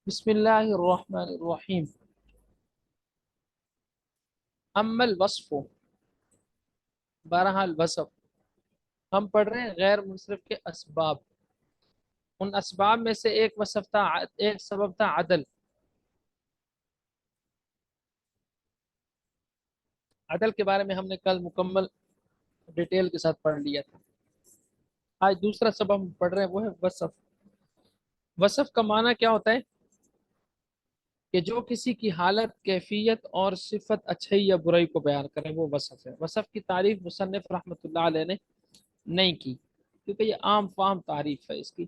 بسم اللہ الرحمن الرحیم۔ اما الوصف، بہرحال وصف ہم پڑھ رہے ہیں غیر منصرف کے اسباب۔ ان اسباب میں سے ایک وصف تھا، ایک سبب تھا عدل۔ عدل کے بارے میں ہم نے کل مکمل ڈیٹیل کے ساتھ پڑھ لیا تھا۔ آج دوسرا سبب ہم پڑھ رہے ہیں، وہ ہے وصف۔ وصف کا معنی کیا ہوتا ہے؟ کہ جو کسی کی حالت، کیفیت اور صفت اچھائی یا برائی کو بیان کرے، وہ وصف ہے۔ وصف کی تعریف مصنف رحمۃ اللہ علیہ نے نہیں کی، کیونکہ یہ عام فہم تعریف ہے اس کی۔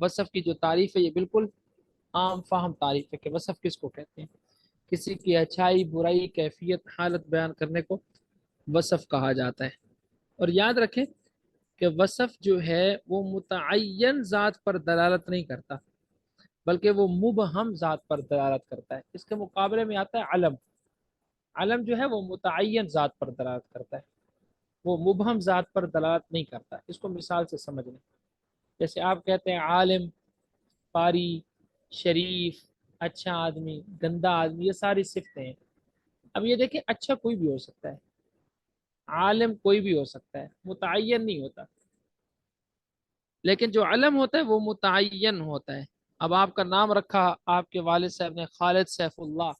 وصف کی جو تعریف ہے یہ بالکل عام فہم تعریف ہے کہ وصف کس کو کہتے ہیں۔ کسی کی اچھائی، برائی، کیفیت، حالت بیان کرنے کو وصف کہا جاتا ہے۔ اور یاد رکھیں کہ وصف جو ہے وہ متعین ذات پر دلالت نہیں کرتا، بلکہ وہ مبہم ذات پر دلالت کرتا ہے۔ اس کے مقابلے میں آتا ہے علم۔ علم جو ہے وہ متعین ذات پر دلالت کرتا ہے، وہ مبہم ذات پر دلالت نہیں کرتا۔ اس کو مثال سے سمجھ لیں۔ جیسے آپ کہتے ہیں عالم، قاری، شریف، اچھا آدمی، گندا آدمی، یہ ساری صفتیں ہیں۔ اب یہ دیکھیں، اچھا کوئی بھی ہو سکتا ہے، عالم کوئی بھی ہو سکتا ہے، متعین نہیں ہوتا۔ لیکن جو علم ہوتا ہے وہ متعین ہوتا ہے۔ اب آپ کا نام رکھا آپ کے والد صاحب نے خالد سیف اللہ،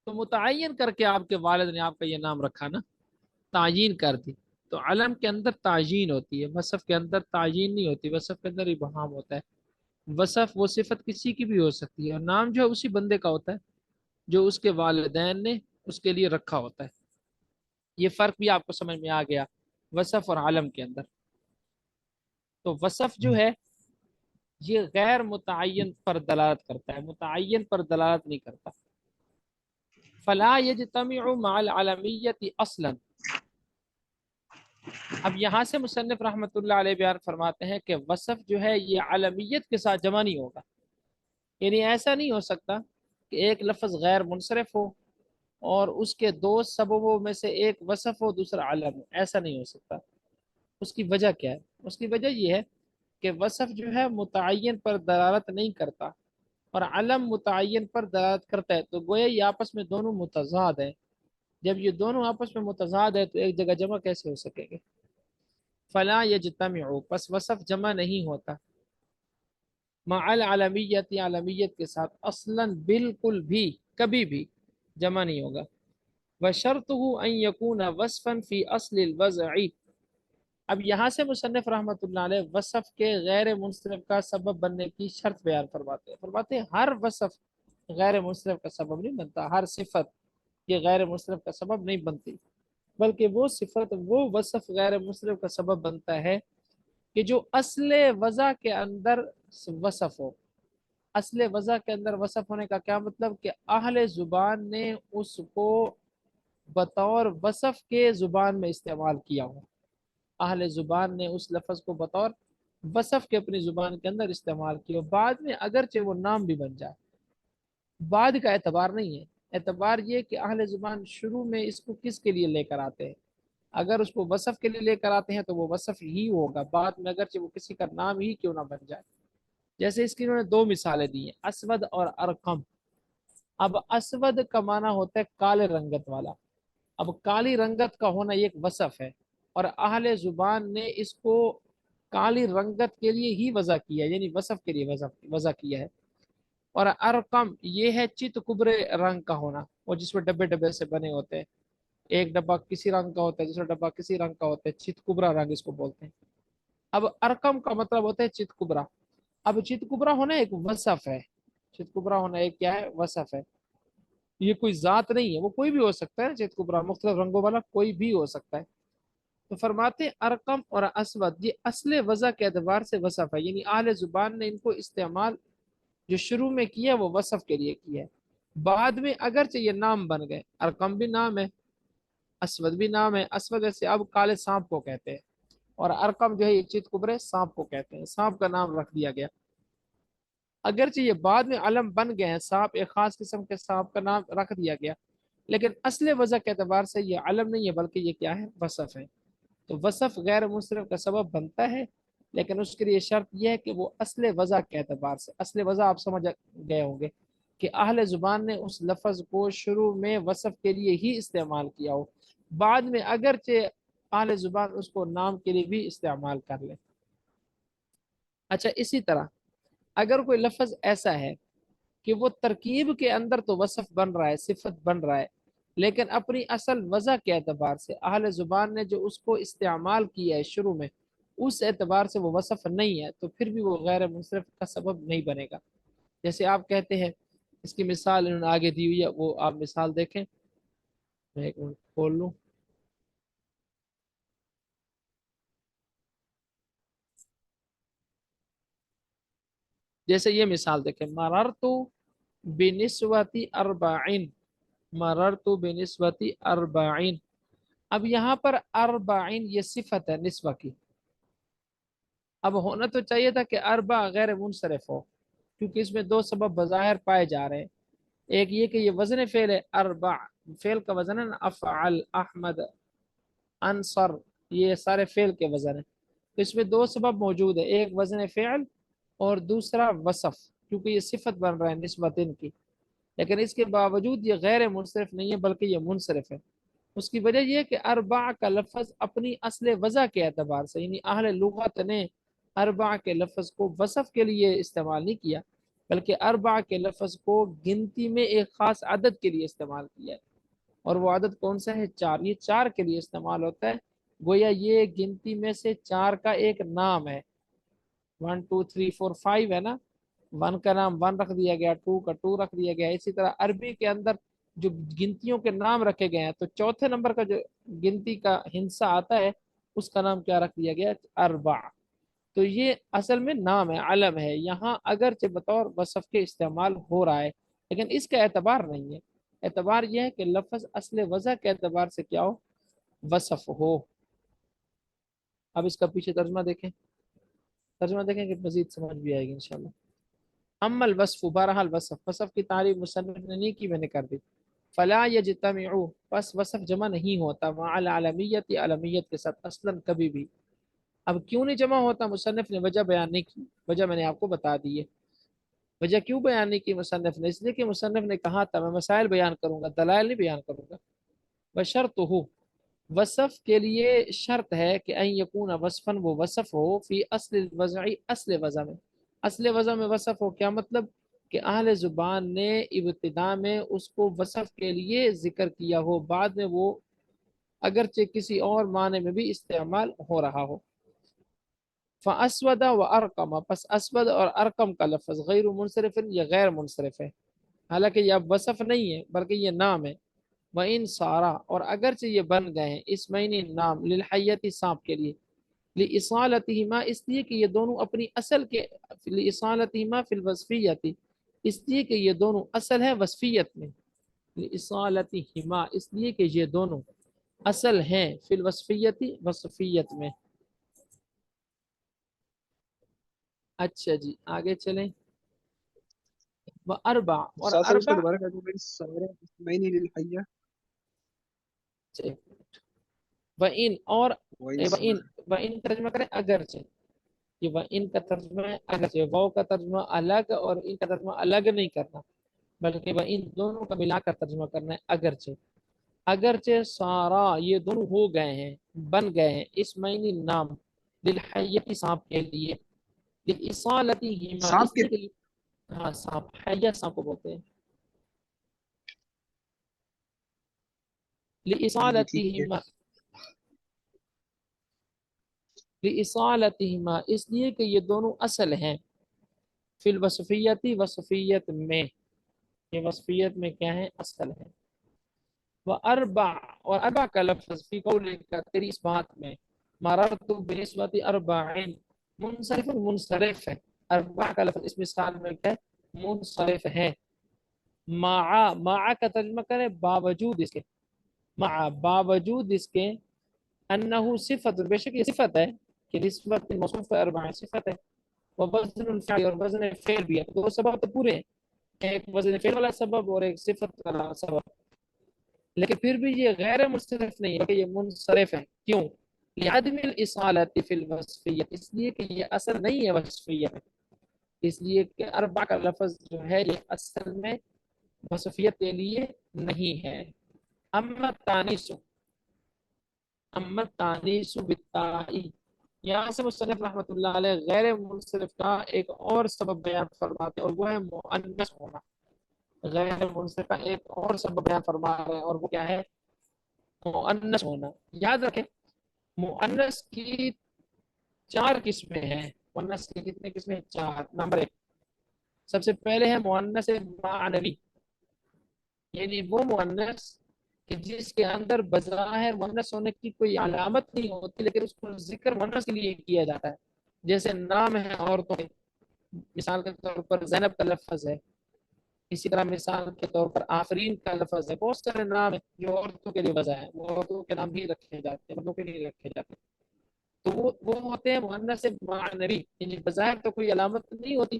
تو متعین کر کے آپ کے والد نے آپ کا یہ نام رکھا نا، تعیین کر دی۔ تو علم کے اندر تعیین ہوتی ہے، وصف کے اندر تعیین نہیں ہوتی، وصف کے اندر ابہام ہوتا ہے۔ وصف وہ صفت کسی کی بھی ہو سکتی ہے، اور نام جو ہے اسی بندے کا ہوتا ہے جو اس کے والدین نے اس کے لیے رکھا ہوتا ہے۔ یہ فرق بھی آپ کو سمجھ میں آ گیا وصف اور علم کے اندر۔ تو وصف جو ہے یہ غیر متعین پر دلالت کرتا ہے، متعین پر دلالت نہیں کرتا۔ فلا یجتمع مع العلمیت اصلا۔ اب یہاں سے مصنف رحمۃ اللہ علیہ بیان فرماتے ہیں کہ وصف جو ہے یہ علمیت کے ساتھ جمع نہیں ہوگا۔ یعنی ایسا نہیں ہو سکتا کہ ایک لفظ غیر منصرف ہو اور اس کے دو سببوں میں سے ایک وصف ہو دوسرا علم ہو، ایسا نہیں ہو سکتا۔ اس کی وجہ کیا ہے؟ اس کی وجہ یہ ہے کہ وصف جو ہے متعین پر دلالت نہیں کرتا اور علم متعین پر دلالت کرتا ہے، تو گویا یہ آپس میں دونوں متضاد ہیں۔ جب یہ دونوں آپس میں متضاد ہے تو ایک جگہ جمع کیسے ہو سکیں گے؟ فلا یجتمع، پس وصف جمع نہیں ہوتا مع العلمیت، عالمیت کے ساتھ، اصلا بالکل بھی، کبھی بھی جمع نہیں ہوگا۔ وشرطه ان يكون وصفا في اصل الوضع۔ اب یہاں سے مصنف رحمۃ اللہ علیہ وصف کے غیر منصرف کا سبب بننے کی شرط بیان فرماتے ہیں۔ فرماتے ہیں ہر وصف غیر منصرف کا سبب نہیں بنتا، ہر صفت یہ غیر منصرف کا سبب نہیں بنتی، بلکہ وہ صفت، وہ وصف غیر منصرف کا سبب بنتا ہے کہ جو اصل وضع کے اندر وصف ہو۔ اصل وضع کے اندر وصف ہونے کا کیا مطلب؟ کہ اہل زبان نے اس کو بطور وصف کے زبان میں استعمال کیا ہو، اہل زبان نے اس لفظ کو بطور وصف کے اپنی زبان کے اندر استعمال کیا، بعد میں اگرچہ وہ نام بھی بن جائے، بعد کا اعتبار نہیں ہے۔ اعتبار یہ کہ اہل زبان شروع میں اس کو کس کے لیے لے کر آتے ہیں، اگر اس کو وصف کے لیے لے کر آتے ہیں تو وہ وصف ہی ہوگا، بعد میں اگرچہ وہ کسی کا نام ہی کیوں نہ بن جائے۔ جیسے اس کی انہوں نے دو مثالیں دی ہیں، اسود اور ارقم۔ اب اسود کا معنی ہوتا ہے کالے رنگت والا، اب کالی رنگت کا ہونا یہ ایک وصف ہے، اور اہل زبان نے اس کو کالی رنگت کے لیے ہی وضع کیا ہے، یعنی وصف کے لیے وضع کیا ہے۔ اور ارقم یہ ہے چت کبرے رنگ کا ہونا، وہ جس میں ڈبے ڈبے سے بنے ہوتے ہیں، ایک ڈبہ کسی رنگ کا ہوتا ہے، دوسرا ڈبہ کسی رنگ کا ہوتا ہے، چت کبرا رنگ اس کو بولتے ہیں۔ اب ارقم کا مطلب ہوتا ہے چت کبرا۔ اب چت کبرا ہونا ایک وصف ہے، چت کبرا ہونا ایک کیا ہے؟ وصف ہے۔ یہ کوئی ذات نہیں ہے، وہ کوئی بھی ہو سکتا ہے، چت کبرا مختلف رنگوں والا کوئی بھی ہو سکتا ہے۔ تو فرماتے ہیں ارقم اور اسود یہ اصل وضع کے اعتبار سے وصف ہے، یعنی اہل زبان نے ان کو استعمال جو شروع میں کیا وہ وصف کے لیے کیا ہے، بعد میں اگرچہ یہ نام بن گئے، ارقم بھی نام ہے، اسود بھی نام ہے۔ اسود ایسے اب کالے سانپ کو کہتے ہیں، اور ارقم جو ہے یہ چت کبرے سانپ کو کہتے ہیں، سانپ کا نام رکھ دیا گیا، اگرچہ یہ بعد میں علم بن گئے ہیں، سانپ ایک خاص قسم کے سانپ کا نام رکھ دیا گیا، لیکن اصل وضع کے اعتبار سے یہ علم نہیں ہے بلکہ یہ کیا ہے؟ وصف ہے۔ تو وصف غیر منصرف کا سبب بنتا ہے لیکن اس کے لیے شرط یہ ہے کہ وہ اصل وضع کے اعتبار سے، اصل وضع آپ سمجھ گئے ہوں گے کہ اہل زبان نے اس لفظ کو شروع میں وصف کے لیے ہی استعمال کیا ہو، بعد میں اگرچہ اہل زبان اس کو نام کے لیے بھی استعمال کر لے۔ اچھا، اسی طرح اگر کوئی لفظ ایسا ہے کہ وہ ترکیب کے اندر تو وصف بن رہا ہے، صفت بن رہا ہے، لیکن اپنی اصل وضع کے اعتبار سے اہل زبان نے جو اس کو استعمال کیا ہے شروع میں، اس اعتبار سے وہ وصف نہیں ہے، تو پھر بھی وہ غیر منصرف کا سبب نہیں بنے گا۔ جیسے آپ کہتے ہیں، اس کی مثال انہوں نے آگے دی ہوئی ہے، وہ آپ مثال دیکھیں، میں ایک منٹ کھول لوں۔ جیسے یہ مثال دیکھیں، مررت بنسوتی اربعین، مررت بنسبتی اربعین۔ اب یہاں پر اربعین یہ صفت ہے نسبہ کی، اب ہونا تو چاہیے تھا کہ اربع غیر منصرف ہو، کیونکہ اس میں دو سبب بظاہر پائے جا رہے ہیں۔ ایک یہ کہ یہ وزن فعل ہے، اربع فعل کا وزن ہے نا، افعل، احمد، انصر، یہ سارے فعل کے وزن ہیں، تو اس میں دو سبب موجود ہے، ایک وزن فعل اور دوسرا وصف، کیونکہ یہ صفت بن رہا ہے نسبت ان کی، لیکن اس کے باوجود یہ غیر منصرف نہیں ہے بلکہ یہ منصرف ہے۔ اس کی وجہ یہ ہے کہ اربع کا لفظ اپنی اصل وضع کے اعتبار سے، یعنی اہل لغت نے اربع کے لفظ کو وصف کے لیے استعمال نہیں کیا، بلکہ اربع کے لفظ کو گنتی میں ایک خاص عدد کے لیے استعمال کیا ہے، اور وہ عدد کون سا ہے؟ چار، یہ چار کے لیے استعمال ہوتا ہے، گویا یہ گنتی میں سے چار کا ایک نام ہے، 1 2 3 4 5 ہے نا، ون کا نام ون رکھ دیا گیا، ٹو کا ٹو رکھ دیا گیا، اسی طرح عربی کے اندر جو گنتیوں کے نام رکھے گئے ہیں، تو چوتھے نمبر کا جو گنتی کا ہندسہ آتا ہے اس کا نام کیا رکھ دیا گیا؟ اربع۔ تو یہ اصل میں نام ہے، علم ہے، یہاں اگرچہ بطور وصف کے استعمال ہو رہا ہے لیکن اس کا اعتبار نہیں ہے، اعتبار یہ ہے کہ لفظ اصل وضع کے اعتبار سے کیا ہو؟ وصف ہو۔ اب اس کا پیچھے ترجمہ دیکھیں، ترجمہ دیکھیں کہ مزید سمجھ بھی آئے گی انشاءاللہ۔ اما الوصف، بہرحال وصف کی تعریف مصنف نے نہیں کی، میں نے کر دی۔ فلا یجتمع، پس وصف جمع نہیں ہوتا، مع العلمیت، علمیت کے ساتھ، اصلا کبھی بھی۔ اب کیوں نہیں جمع ہوتا؟ مصنف نے وجہ بیان نہیں کی، وجہ میں نے آپ کو بتا دی ہے۔ وجہ کیوں بیان نہیں کی مصنف نے؟ اس لیے کہ مصنف نے کہا تھا میں مسائل بیان کروں گا، دلائل نہیں بیان کروں گا۔ بشرط ہو، وصف کے لیے شرط ہے کہ ان یکون وصفا، وہ وصف ہو، فی اصل الوضع، اصل وضع میں، اصل وضع میں وصف ہو، کیا مطلب؟ کہ اہل زبان نے ابتدا میں اس کو وصف کے لیے ذکر کیا ہو، بعد میں وہ اگرچہ کسی اور معنی میں بھی استعمال ہو رہا ہو۔ فاسود و ارقم، پس اسود اور ارقم کا لفظ غیر منصرف، یہ غیر منصرف ہے، حالانکہ یہ اب وصف نہیں ہے بلکہ یہ نام ہے۔ وَإِن سارا، اور اگرچہ یہ بن گئے ہیں اسمین نام، للحیتی سانپ کے لیے، لإصالتہما، اس لیے کہ یہ دونوں اپنی اصل کے، لإصالتہما فی الوصفیت، اس لیے کہ یہ دونوں اصل ہے وصفیت میں، لإصالتہما، اس لیے کہ یہ دونوں اصل ہیں فی الوصفیت، وصفیت میں۔ اچھا جی آگے چلیں۔ وہ اربع، اور ساتھ ساتھ اس کو اربع، دوبارہ کر دو بھائی، سارا اسمعینی للحیہ، وَإِن، اور وَإِنْ وَإِن، وَإِن ترجمہ کریں اگرچہ، یہ وَإِن کا ترجمہ ہے اگرچہ، واو کا ترجمہ الگ اور ان کا ترجمہ الگ نہیں کرنا، بلکہ وَإِن دونوں کا ملا کر ترجمہ کرنا ہے اگرچہ، اگرچہ سارا یہ دونوں ہو گئے ہیں، بن گئے ہیں، اسمعینی نام، للحیت سانپ کے لیے، لِإِصَالَتِهِمَا، سانپ اس کے لیے کہ، ہاں سانپ، حیہ سانپ کو بولتے ہیں، جی ٹھیک ہے، لِإِصَالَتِهِمَا، لِإِصَالَتِهِمَا، اس لیے کہ یہ دونوں اصل ہیں، فی الوصفیتی، وصفیت میں، یہ وصفیت میں کیا ہے؟ اصل ہے۔ وہ اربع، اور اربع کا لفظ فی قول کا، تیری اس بات میں، مررت بنسبت اربعین، منصرف، منصرف ہے، اربع کا لفظ اس مثال میں کیا ہے؟ منصرف ہے۔ مع کا ترجمہ کرے باوجود اس کے، مع باوجود اس کے، انہو صفت، بے شک یہ صفت ہے، کہ نسبت موصوف اربع صفت ہے، وزن الفعل، اور وزن فعل بھی ہے، دو سبب تو پورے ہیں، ایک وزن فعل والا سبب اور ایک صفت والا سبب، لیکن پھر بھی یہ غیر منصرف نہیں ہے کہ یہ منصرف ہے، کیوں؟ لعدم الاصالۃ فی الوصفیت، اس لیے کہ یہ اصل نہیں ہے وصفیت میں، اس لیے کہ اربع کا لفظ جو ہے یہ اصل میں وصفیت کے لیے نہیں ہے۔ اما تانیس، اما تانیس بالتاء، یہاں سے مصنف رحمۃ اللہ علیہ غیر منصرف کا ایک اور سبب بیان فرماتے ہیں، اور وہ ہے مؤنث ہونا۔ غیر منصرف کا ایک اور سبب بیان فرما رہے ہیں، اور وہ کیا ہے؟ مؤنث ہونا۔ یاد رکھیں مؤنث کی چار قسمیں ہیں۔ مؤنث کی کتنے قسمیں؟ چار۔ نمبر ایک، سب سے پہلے ہے مؤنث معنوی، یعنی وہ مؤنث کہ جس کے اندر بظاہر مؤنث ہونے کی کوئی علامت نہیں ہوتی، لیکن اس کو ذکر مؤنث کے لیے کیا جاتا ہے، جیسے نام ہے عورتوں کے، مثال کے طور پر زینب کا لفظ ہے، اسی طرح مثال کے طور پر آفرین کا لفظ ہے، بہت سارے نام ہیں جو عورتوں کے لیے وضع ہے، وہ عورتوں کے نام بھی رکھے جاتے ہیں، مردوں کے لیے رکھے جاتے ہیں، تو وہ ہوتے ہیں مؤنث معنوی، یعنی بظاہر تو کوئی علامت نہیں ہوتی،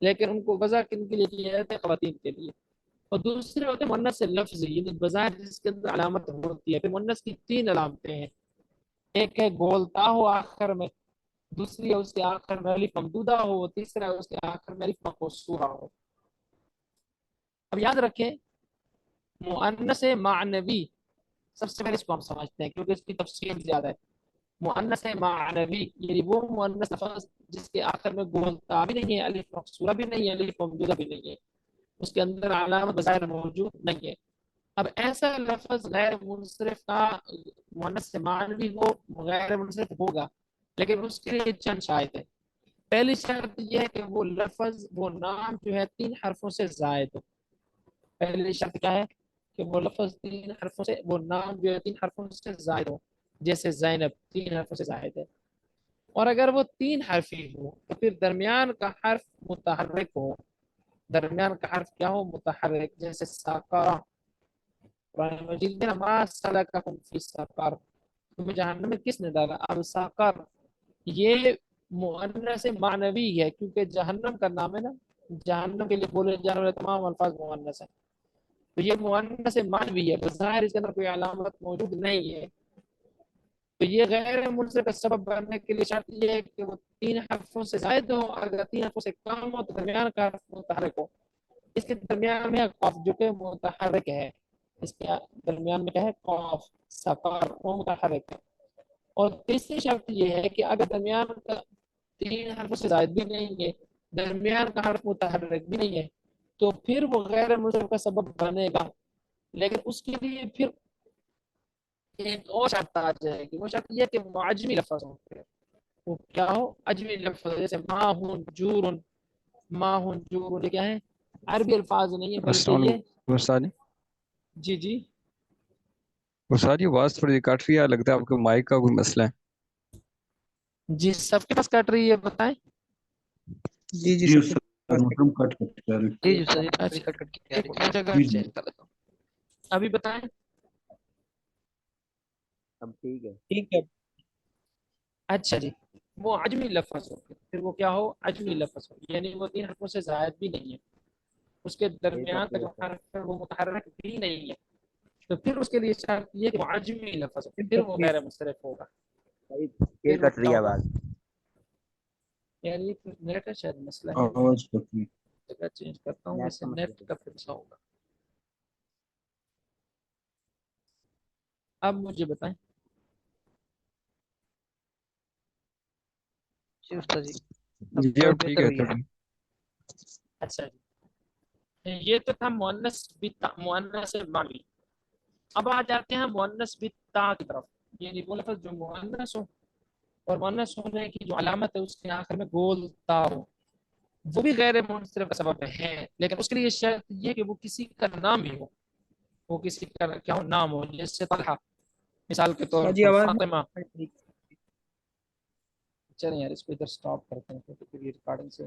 لیکن ان کو وضع کن کے لیے کیا جاتا ہے؟ خواتین کے لیے۔ اور دوسرے ہوتے ہیں مؤنث لفظی، یعنی بظاہر جس کے اندر علامت ہوتی ہے۔ پھر مؤنث کی تین علامتیں ہیں، ایک ہے گولتا ہو آخر میں، دوسری ہے اس کے آخر میں الف ممدودہ ہو، تیسرا ہے اس کے آخر میں الف مقصورہ ہو۔ اب یاد رکھیں مؤنث معنوی سب سے پہلے اس کو ہم سمجھتے ہیں کیونکہ اس کی تفصیل زیادہ ہے۔ مؤنث معنوی یعنی وہ مؤنث لفظ جس کے آخر میں گولتا بھی نہیں ہے، الف مقصورہ بھی نہیں ہے، الف ممدودہ بھی نہیں ہے، اس کے اندر علامت بظاہر موجود نہیں ہے۔ اب ایسا لفظ غیر منصرف کا مؤنث معنوی وہ غیر منصرف ہوگا، لیکن اس کے لیے چند شرائط ہے۔ پہلی شرط یہ ہے کہ وہ لفظ، وہ نام جو ہے تین حرفوں سے زائد ہو۔ پہلی شرط کیا ہے؟ کہ وہ لفظ تین حرفوں سے، وہ نام جو ہے تین حرفوں سے زائد ہو، جیسے زینب تین حرفوں سے زائد ہے۔ اور اگر وہ تین حرفی ہو تو پھر درمیان کا حرف متحرک ہو، درمیان کا حرف کیا ہو؟ متحرک، جیسے ساکارہ، قرآن مجید میں ما سلککم فی سقر، تمہیں جہنم میں کس نے ڈالا؟ اب ساکر یہ مؤنث معنوی ہے کیونکہ جہنم کا نام ہے نا، جہنم کے لیے بولے جانے والے تمام الفاظ مؤنث ہیں، تو یہ مؤنث معنوی ہے، بظاہر اس کے اندر کوئی علامت موجود نہیں ہے، تو یہ غیر منصرف کا سبب بننے کے لیے شرط یہ ہے کہ وہ تین حرفوں سے زائد ہو، اگر تین حرفوں سے کم ہو تو درمیان کا حرف متحرک ہو۔ اس کے درمیان میں قاف جو کہ متحرک ہے، اس کے درمیان میں کیا ہے؟ قاف، سقر، وہ متحرک ہے۔ اور تیسری شرط یہ ہے کہ اگر درمیان کا تین حرفوں سے زائد بھی نہیں ہے، درمیان کا حرف متحرک بھی نہیں ہے، تو پھر وہ غیر منصرف کا سبب بنے گا، لیکن اس کے لیے پھر ایک اور شرط آ جائے گی، وہ شرط یہ کہ وہ عجمی لفظ ہو، وہ کیا ہو؟ عجمی لفظ، جیسے ماہن جورن، ماہن جورن، یہ کیا ہے؟ عربی الفاظ نہیں ہے السلام بلکہ یہ، علیکم استاد جی جی استاد، یہ آواز تھوڑی کٹ رہی ہے، لگتا ہے آپ کے مائک کا کوئی مسئلہ ہے۔ جی، سب کے پاس کٹ رہی ہے بتائیں؟ جی جی سب کے استاد پاس محترم کٹ کٹ کے آ رہی جی جی استاد، تھوڑی اچھا کٹ کٹ کے آ ایک رہی منٹ، جگہ جی جی چینج کر لیتا ہوں، ابھی بتائیں؟ اب ٹھیک ہے۔ ٹھیک ہے۔ اچھا جی، وہ عجمی لفظ ہو، پھر وہ کیا ہو؟ عجمی لفظ ہو، یعنی وہ تین حرفوں سے زائد بھی نہیں ہے، اس کے درمیان کا جو حرف ہے وہ متحرک بھی نہیں ہے، تو پھر اس کے لیے شرط یہ کہ وہ عجمی لفظ ہو، پھر وہ غیر منصرف ہوگا۔ پھر پھر وہ کٹ کیا رہی ہے ہوگا؟ آواز۔ یعنی یہ نیٹ کا شاید مسئلہ ہے، آواز کٹ رہی جگہ چینج کرتا ہوں، نیٹ ویسے کا مسئلہ نیٹ ہے۔ کا پھر مسئلہ ہوگا۔ اب مجھے بتائیں، جی استاد جی، ہے جی، اب ٹھیک بہتر ہے ہوئی ہے۔ تھوڑی۔ اچھا جی، یہ تو تھا مؤنث معنوی۔ اب آ جاتے ہیں مؤنث بالتا کی طرف، یعنی وہ لفظ جو مؤنث ہو اور مؤنث ہونے کی جو علامت ہے اس کے آخر میں گول تا ہو، وہ بھی غیر منصرف کا سبب ہے، لیکن اس کے لیے شرط یہ کہ وہ کسی کا نام بھی ہو، وہ کسی کا کیا ہو؟ نام ہو، جیسے طلحہ مثال کے طور جی پر، آواز فاطمہ۔ چلیں یار اس کو ادھر سٹاپ کرتے ہیں کیونکہ ریکارڈنگ سے